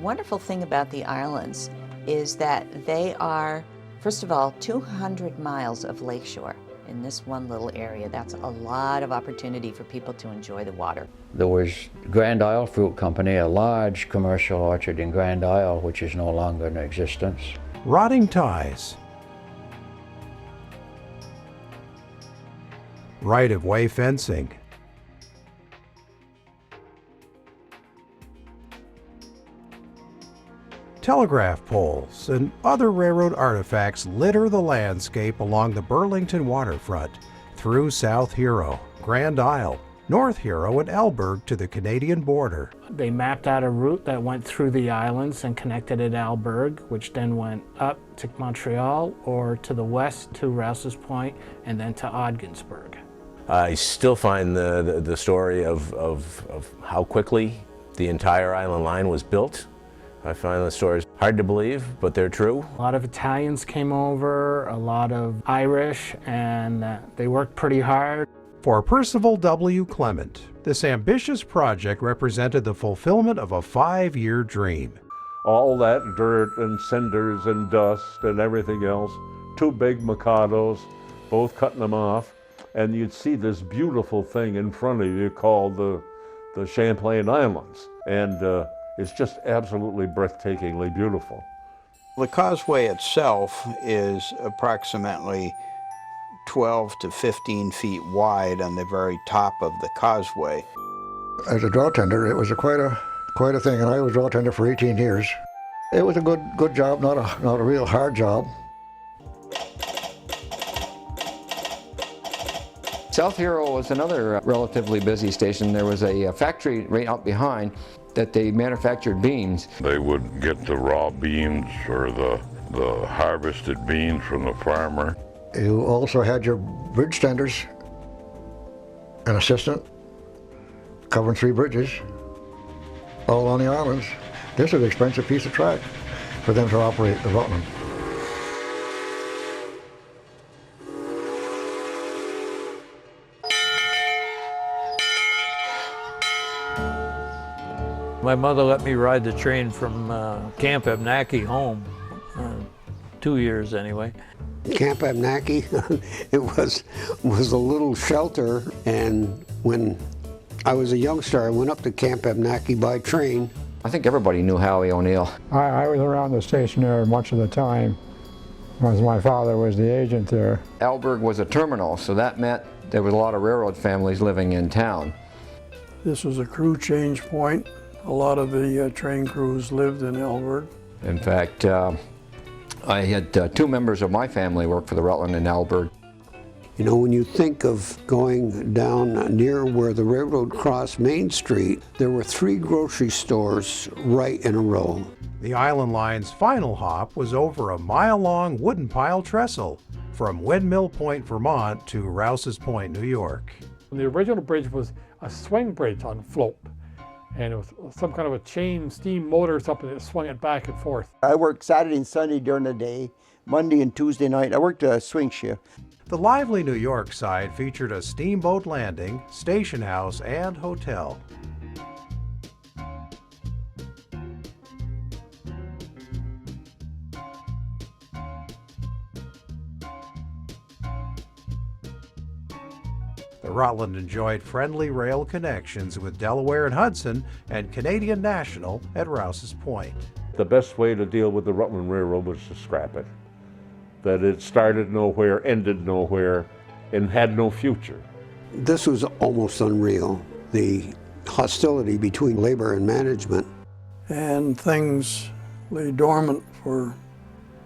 wonderful thing about the islands is that they are, first of all, 200 miles of lakeshore in this one little area. That's a lot of opportunity for people to enjoy the water. There was Grand Isle Fruit Company, a large commercial orchard in Grand Isle, which is no longer in existence. Rotting ties. Right-of-way fencing. Telegraph poles and other railroad artifacts litter the landscape along the Burlington waterfront, through South Hero, Grand Isle, North Hero, and Elburg to the Canadian border. They mapped out a route that went through the islands and connected at Alberg, which then went up to Montreal or to the west to Rouse's Point and then to Ogdensburg. I still find the story of how quickly the entire island line was built. I find the stories hard to believe, but they're true. A lot of Italians came over, a lot of Irish, and they worked pretty hard. For Percival W. Clement, this ambitious project represented the fulfillment of a 5-year dream. All that dirt and cinders and dust and everything else, 2 big Mikados, both cutting them off, and you'd see this beautiful thing in front of you called the Champlain Islands. And it's just absolutely breathtakingly beautiful. The causeway itself is approximately 12 to 15 feet wide on the very top of the causeway. As a draw tender, it was quite a thing, and I was draw tender for 18 years. It was a good job, not a real hard job. South Hero was another relatively busy station. There was a factory right out behind that they manufactured beans. They would get the raw beans or the harvested beans from the farmer. You also had your bridge tenders, an assistant covering 3 bridges, all on the islands. This is an expensive piece of track for them to operate the Rutland. My mother let me ride the train from Camp Nakki home, 2 years anyway. Camp Nakki, it was a little shelter, and when I was a youngster, I went up to Camp Nakki by train. I think everybody knew Howie O'Neill. I was around the station there much of the time, because my father was the agent there. Alberg was a terminal, so that meant there was a lot of railroad families living in town. This was a crew change point. A lot of the train crews lived in Alberg. In fact, I had 2 members of my family work for the Rutland in Alberg. You know, when you think of going down near where the railroad crossed Main Street, there were 3 grocery stores right in a row. The Island Line's final hop was over a mile-long wooden pile trestle from Windmill Point, Vermont to Rouse's Point, New York. The original bridge was a swing bridge on float, and it was some kind of a chain steam motor or something that swung it back and forth. I worked Saturday and Sunday during the day, Monday and Tuesday night. I worked a swing shift. The lively New York side featured a steamboat landing, station house, and hotel. The Rutland enjoyed friendly rail connections with Delaware and Hudson and Canadian National at Rouse's Point. The best way to deal with the Rutland Railroad was to scrap it. That it started nowhere, ended nowhere, and had no future. This was almost unreal, the hostility between labor and management. And things lay dormant for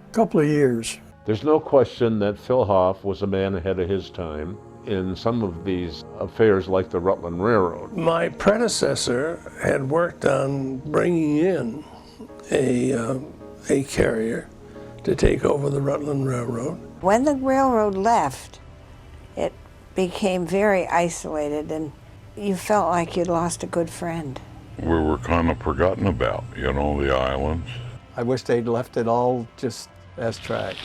a couple of years. There's no question that Phil Hoff was a man ahead of his time in some of these affairs like the Rutland Railroad. My predecessor had worked on bringing in a carrier to take over the Rutland Railroad. When the railroad left, it became very isolated, and you felt like you'd lost a good friend. We were kind of forgotten about, you know, the islands. I wish they'd left it all just as track.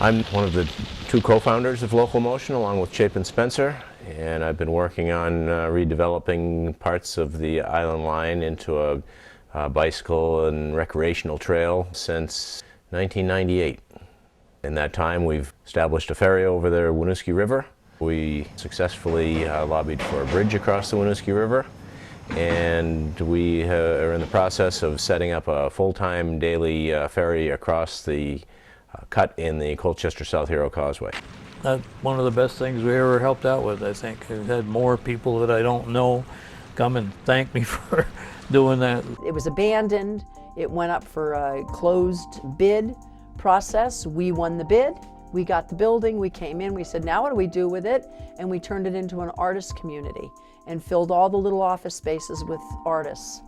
I'm one of the 2 co-founders of Local Motion along with Chapin Spencer, and I've been working on redeveloping parts of the Island Line into bicycle and recreational trail since 1998. In that time, we've established a ferry over the Winooski River. We successfully lobbied for a bridge across the Winooski River, and we are in the process of setting up a full-time daily ferry across the cut in the Colchester South Hero Causeway. That's one of the best things we ever helped out with, I think. I've had more people that I don't know come and thank me for doing that. It was abandoned. It went up for a closed bid process. We won the bid. We got the building. We came in. We said, now what do we do with it? And we turned it into an artist community and filled all the little office spaces with artists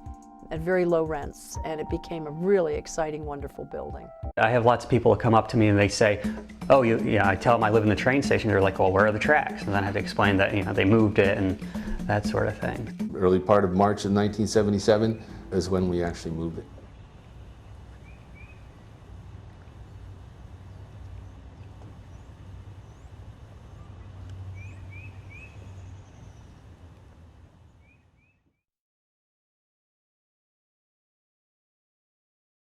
at very low rents. And it became a really exciting, wonderful building. I have lots of people come up to me and they say, oh, I tell them I live in the train station. They're like, well, where are the tracks? And then I have to explain that, they moved it and that sort of thing. Early part of March of 1977 is when we actually moved it.